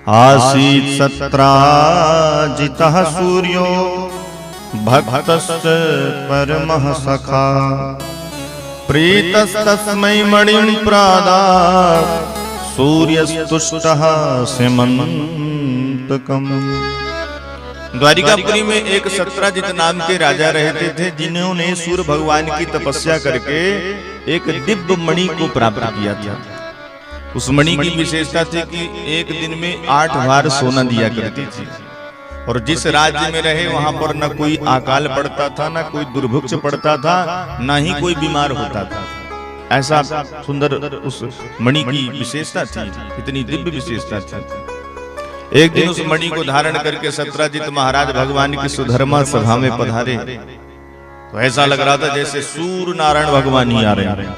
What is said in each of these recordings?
आसीत् सत्राजितः सूर्यो भक्तस्य परमः सखा प्रीतस्तस्मै मणिं प्रादात् सूर्यस्तुष्टः स्यमन्तकम्। द्वारिकापुरी में एक सत्राजित नाम के राजा रहते थे, जिन्होंने सूर्य भगवान की तपस्या करके एक दिव्य मणि को प्राप्त किया था। उस मणि की विशेषता थी कि एक दिन में 8 बार सोना दिया करती थी, और जिस राज्य में रहे वहां पर न कोई अकाल पड़ता था, न कोई दुर्भिक्ष पड़ता था, न ही कोई बीमार होता था। ऐसा सुंदर उस मणि की विशेषता थी, इतनी दिव्य विशेषता थी। एक दिन उस मणि को धारण करके सत्राजित महाराज भगवान की सुधर्मा सभा में पधारे, तो ऐसा लग रहा था जैसे सूर्य नारायण भगवान ही आ रहे हैं।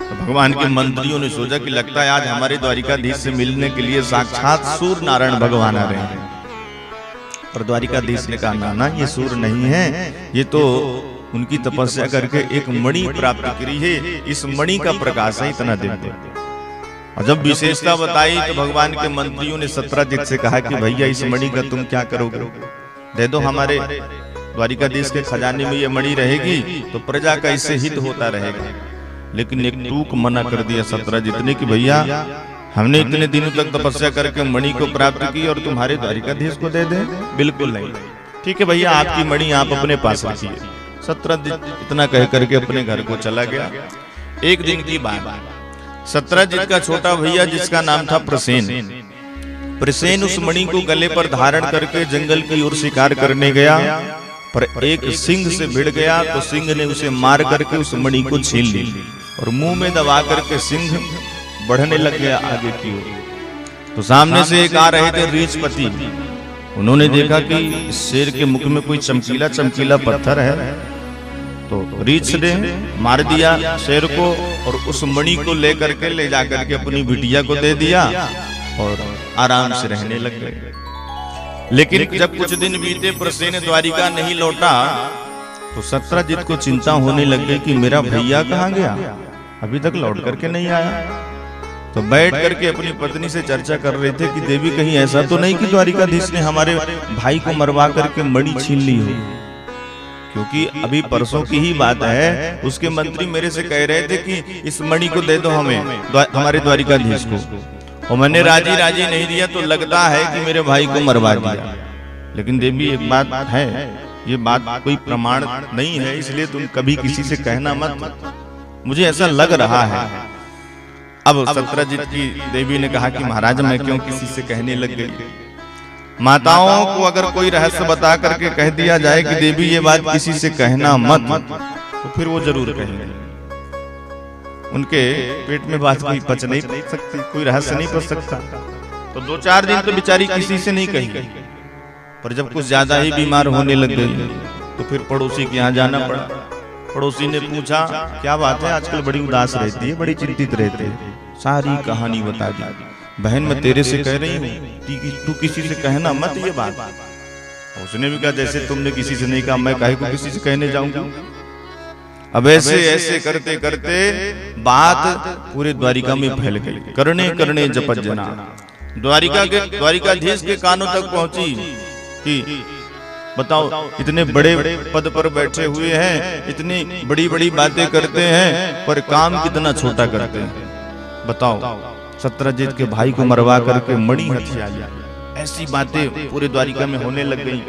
तो भगवान के मंत्रियों ने सोचा कि लगता है आज हमारे द्वारिकाधीश से मिलने के लिए साक्षात सूर्य नारायण भगवान आ रहे हैं। पर द्वारिकाधीश ने कहा ना, ये सूर्य नहीं है, ये तो उनकी तपस्या करके एक मणि प्राप्त करी है, इस मणि का प्रकाश है इतना दिव्य। और जब विशेषता बताई तो भगवान के मंत्रियों ने सत्राजित से कहा कि भैया इस मणि का तुम क्या करोगे, दे दो, हमारे द्वारिकाधीश के खजाने में ये मणि रहेगी तो प्रजा का इससे हित होता रहेगा। लेकिन एक टूक मना कर दिया सत्राजित ने कि भैया हमने इतने दिनों तक तपस्या करके मणि को प्राप्त की और तुम्हारे द्वारिकाधीश को दे दे? बिल्कुल नहीं। ठीक है भैया, आपकी मणि आप अपने पास रखिए। सत्राजित इतना कह करके अपने घर को चला गया। एक दिन की बात, सत्राजित का छोटा भैया जिसका नाम था प्रसेन उस मणि को गले पर धारण करके जंगल की ओर शिकार करने गया, पर एक सिंह से भिड़ गया तो सिंह ने उसे मार करके उस मणि को छीन ली और मुंह में दबा करके सिंह बढ़ने लग गया आगे की ओर। तो सामने से एक आ रहे थे रीछपति, उन्होंने देखा कि शेर के मुख में कोई चमकीला चमकीला पत्थर है, तो रीछ ने मार दिया शेर को और उस मणि को लेकर के ले जाकर के अपनी बिटिया को दे दिया और आराम से रहने लग गए। लेकिन जब कुछ दिन बीते प्रसेन द्वारिका नहीं लौटा तो सत्राजित को चिंता होने लग गई कि मेरा भैया कहाँ गया, अभी तक लौट करके नहीं आया। तो बैठ करके अपनी पत्नी से चर्चा कर रहे थे कि देवी कहीं ऐसा तो नहीं कि द्वारिकाधीश ने हमारे भाई को मरवा करके मणि छीन ली हो, क्योंकि अभी परसों की ही बात है, उसके मंत्री मेरे से कह रहे थे कि इस मणि को दे दो हमें, हमारे द्वारिकाधीश को, और मैंने राजी नहीं दिया तो लगता है कि मेरे भाई को मरवा दिया। लेकिन देवी एक बात है, ये बात कोई प्रमाण नहीं है, इसलिए तुम कभी किसी से कहना मत, मुझे ऐसा लग रहा है। अब सत्राजित की देवी ने कहा कि महाराज मैं क्यों किसी से कहने लग गई, माताओं को अगर कोई रहस्य बता करके कह दिया जाए कि देवी ये बात किसी से कहना मत, तो फिर वो जरूर कहेंगे। उनके पेट में बात कोई पच नहीं सकती, कोई रहस्य नहीं पच सकता। तो 2-4 दिन तो बेचारी किसी से नहीं कही, पर जब कुछ ज्यादा ही बीमार होने लग गई तो फिर पड़ोसी के यहाँ जाना पड़ा। पड़ोसी ने पूछा क्या बात है, आजकल बड़ी उदास रहती है, बड़ी चिंतित रहती है। सारी कहानी बता दी। बहन मैं तेरे से कह रही हूँ तू किसी से कहना मत ये बात। उसने भी कहा जैसे तुमने किसी से नहीं कहा, मैं काहे को किसी से कहने जाऊंगा। अब ऐसे करते करते बात पूरे द्वारिका में फैल गई। करने करने जपत जना, द्वारिकाधीश के कानों तक पहुंची कि बताओ इतने बड़े पद पर बैठे हुए हैं, इतनी बड़ी बड़ी बातें करते हैं, पर काम कितना छोटा करते हैं। बताओ सत्राजित के भाई को मरवा करके मणि हथिया लिया। ऐसी बातें पूरे द्वारिका में होने लग गई,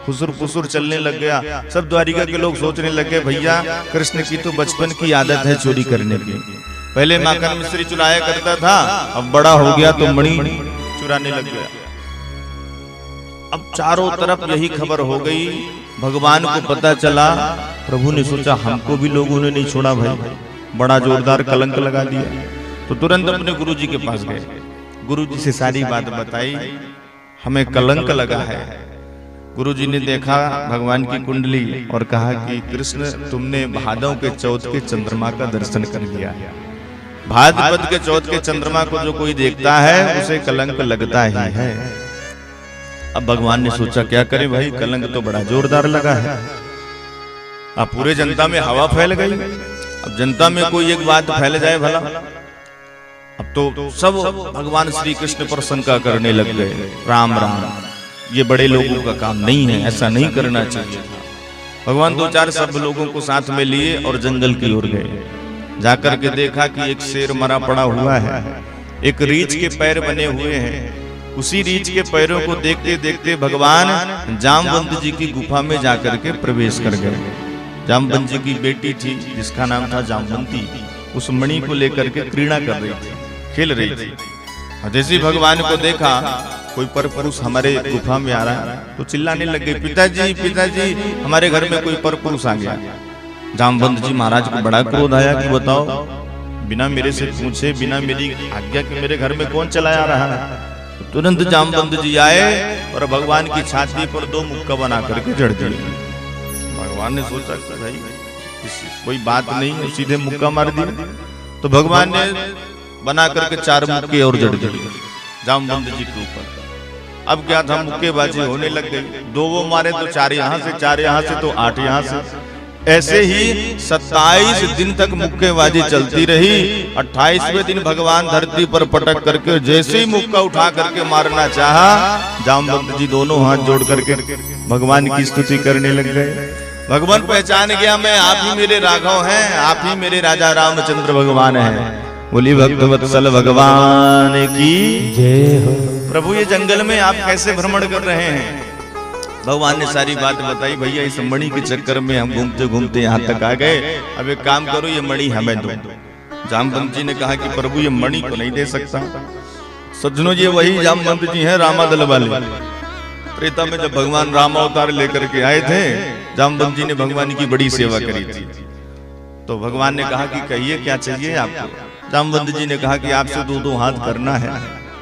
फुसुर फुसुर चलने लग गया। सब द्वारिका के लोग सोचने लगे भैया कृष्ण की तो बचपन की आदत है चोरी करने की, पहले माखन मिश्री चुराया करता था, अब बड़ा हो गया तो मणि चुराने लग गया। अब चारों तरफ यही खबर हो गई, भगवान को पता चला। प्रभु ने सोचा हमको भी लोगों ने नहीं छोड़ा भाई, बड़ा जोरदार कलंक लगा दिया। तो तुरंत अपने गुरुजी के पास गए, गुरुजी से सारी बात बताई, हमें कलंक लगा है। गुरुजी ने देखा भगवान की कुंडली और कहा कि कृष्ण तुमने भादव के चौथ के चंद्रमा का दर्शन कर लिया है। भाद्रपद के चौथ के चंद्रमा को जो कोई देखता है उसे कलंक लगता ही है। अब भगवान ने सोचा क्या करे भाई, कलंक तो बड़ा जोरदार लगा है। अब पूरे जनता में हवा फैल गई। अब जनता में कोई एक बात फैल जाए भला, अब तो सब भगवान श्री कृष्ण पर शंका करने लग गए, राम राम, ये बड़े लोगों का काम नहीं है, ऐसा नहीं करना चाहिए। भगवान दो चार सब लोगों को साथ में लिए और जंगल की ओर गए। जाकर के देखा कि एक शेर मरा पड़ा हुआ है, एक रीछ के पैर बने हुए हैं। उसी रीछ के पैरों को देखते देखते भगवान जामवंत जी की गुफा में जाकर के प्रवेश कर गए। जामवंत जी की बेटी थी जिसका नाम था जामवंती, उस मणि को लेकर के क्रीड़ा कर रही थी, खेल रही थी। जैसे भगवान को देखा कोई पर पुरुष हमारे गुफा में आ रहा है तो चिल्लाने लग गए, पिताजी पिताजी, हमारे घर में कोई पर पुरुष आ गया। जामवंत जी महाराज को बड़ा क्रोध आया कि बताओ, बिना मेरे से पूछे, बिना मेरी आज्ञा के मेरे घर में कौन चला आ रहा है। तो तुरंत जामवंत जी आए और भगवान की छाती पर 2 मुक्का बना करके जड़ दिए। भगवान ने सोचा कि भाई कोई बात नहीं, सीधे मुक्का मार दिया। तो भगवान ने बना करके 4 मुक्के और जड़ दिए जामवंत जी के ऊपर। अब क्या था, मुक्केबाजी होने लग गई। 2 वो मारे तो 4 यहाँ से, 4 यहाँ से तो 8 यहाँ से। ऐसे ही 27 दिन तक मुक्केबाजी चलती रही। 28वें दिन भगवान धरती पर पटक करके जैसे ही मुक्का उठा करके मारना चाहा, जामवंत जी दोनों हाथ जोड़ करके भगवान की स्तुति करने लग गए। भगवान पहचान गया, मैं आप ही मेरे राघव हैं, आप ही मेरे राजा रामचंद्र भगवान हैं। बोली भक्तवत्सल भगवान की जय हो। प्रभु ये जंगल में आप कैसे भ्रमण कर रहे हैं? भगवान ने सारी बात बताई। भैया इस मणि के चक्कर में हम घूमते घूमते यहाँ तक आ गए, अब एक काम करो, ये मणि हमें दो। जामवंत जी ने कहा कि प्रभु ये मणि को नहीं दे सकता। सज्जनों जी वही जामवंत जी हैं रामादल वाले। त्रेता में जब भगवान राम अवतार लेकर के आए थे, जामवंत जी ने भगवान की बड़ी सेवा करी थी। तो भगवान ने कहा कि कहिए क्या चाहिए आपको। जामवंत जी ने कहा कि आपसे 2-2 हाथ करना है।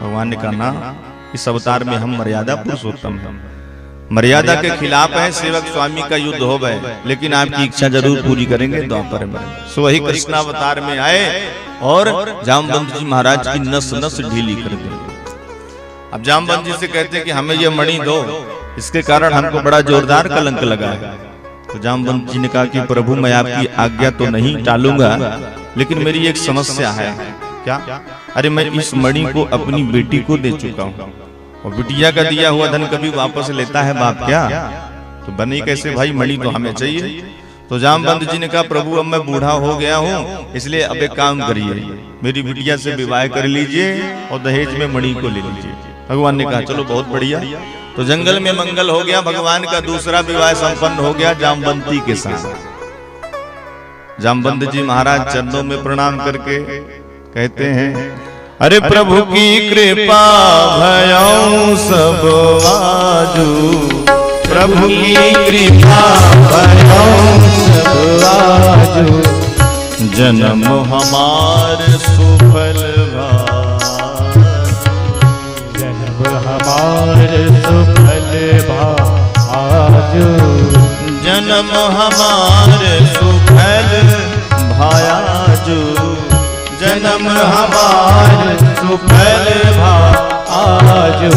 भगवान ने कहा ना, इस अवतार में हम मर्यादा पुरुषोत्तम हैं, मर्यादा के खिलाफ है, सेवक स्वामी का युद्ध हो गए, लेकिन आपकी इच्छा जरूर पूरी करेंगे द्वापर में। सो वही कृष्णावतार में आए और जामवंत जी महाराज की नस नस ढीली कर दी। अब जामवंत जी से कहते कि हमें ये मणि दो, इसके कारण हमको बड़ा जोरदार कलंक लगा है। तो जामवंत जी ने कहा कि प्रभु मैं आपकी आज्ञा तो नहीं टालूंगा, लेकिन मेरी एक समस्या है। क्या? अरे मैं इस मणि को अपनी बेटी को दे चुका हूँ, और बिटिया का दिया हुआ धन कभी वापस लेता है बाप क्या? तो बनी कैसे भाई, मणि तो हमें चाहिए। तो जामवंत जी ने कहा प्रभु अब मैं बूढ़ा हो गया हूँ, इसलिए अब एक काम करिए, मेरी बिटिया से विवाह कर लीजिए और दहेज में मणि को ले लीजिए। भगवान ने कहा चलो बहुत बढ़िया। तो जंगल में मंगल हो गया, भगवान का दूसरा विवाह संपन्न हो गया जामवंती के साथ। जामवंत जी महाराज चरणों में प्रणाम करके कहते हैं, अरे प्रभु की कृपा भयौ सब आजू, प्रभु की कृपा भयौ सब आजू, जन्म हमार सुफल जन्म हमार सुफल भाजू, जन्म हमार सुफल भायाजू, जन्म हमार सुफल भाजू।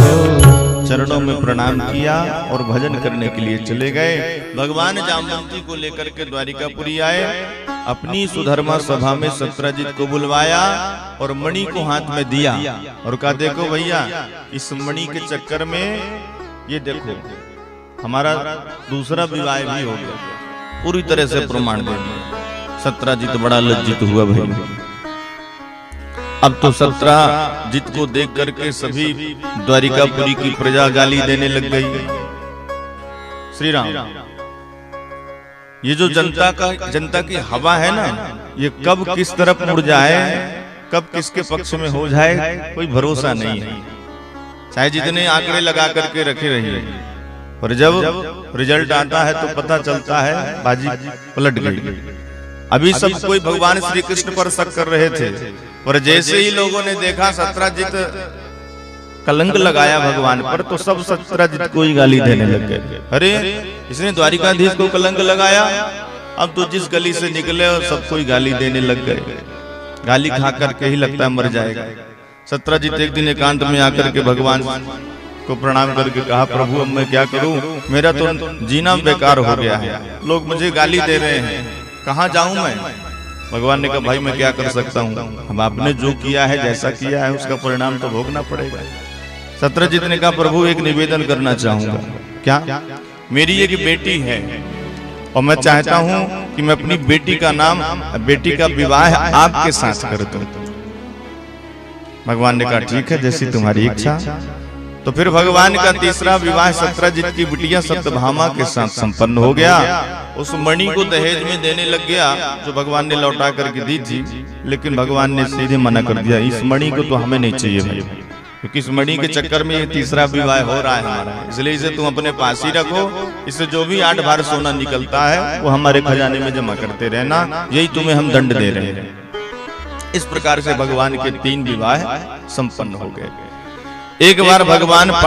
चरणों में प्रणाम किया और भजन करने के लिए चले गए। भगवान जामवंती को लेकर के द्वारिकापुरी आए, अपनी सुधर्मा सभा में सत्राजित को बुलवाया और मणि को हाथ में दिया और कहा देखो भैया इस मणि के चक्कर में ये देखो हमारा दूसरा विवाह भी हो गया, पूरी तरह से प्रमाण दे दिया। सत्राजित बड़ा लज्जित हुआ भाई। अब तो सत्राजित को देख करके सभी द्वारिकापुरी की प्रजा गाली देने लग गई। श्री राम, ये जो जनता की हवा है ना, ये कब किस तरफ मुड़ जाए, कब किसके पक्ष में हो जाए, कोई भरोसा नहीं है। चाहे जितने आंकड़े लगा करके रखे रहिए, और जब रिजल्ट आता है तो पता चलता है बाजी पलट गई। अभी सब कोई भगवान श्री कृष्ण पर शक कर रहे थे, और जैसे ही लोगों ने देखा सत्राजित कलंक लगाया भगवान पर, तो सब सत्राजित को ही गाली देने लग गए। अरे इसने द्वारिकाधीश को कलंक लगाया, अब तो जिस गली से निकले और सबको ही गाली देने लग गए। गाली खा करके ही लगता है मर जाएगा। सत्राजित एक दिन एकांत में आकर के भगवान को प्रणाम करके कहा प्रभु अब मैं क्या करूं, मेरा तो जीना बेकार हो गया है, लोग मुझे गाली दे रहे हैं, कहाँ जाऊं मैं। भगवान ने कहा भाई मैं क्या कर सकता हूँ, अब आपने जो किया है जैसा किया है उसका परिणाम तो भोगना पड़ेगा। सत्यजीत ने कहा प्रभु एक निवेदन करना चाहूंगा। क्या? मेरी एक बेटी है और मैं चाहता हूं कि मैं अपनी बेटी का नाम, बेटी का विवाह आपके साथ कर दूं। भगवान ने कहा ठीक है जैसी तुम्हारी इच्छा। तो फिर भगवान का तीसरा विवाह सत्यजीत की बिटिया सत्यभामा के साथ संपन्न हो गया। उस मणि को दहेज में देने लग गया जो भगवान ने लौटा करके दी थी, लेकिन भगवान ने सीधे मना कर दिया, इस मणि को तो हमें नहीं चाहिए भाई, क्योंकि इस मणि के चक्कर में ये तीसरा विवाह हो रहा है हमारा, इसलिए इसे तुम अपने पास ही रखो। इससे जो भी 8 भार सोना निकलता है वो हमारे खजाने में जमा करते रहना, यही तुम्हें हम दंड दे रहे हैं। इस प्रकार से भगवान के 3 विवाह संपन्न हो गए। एक बार भगवान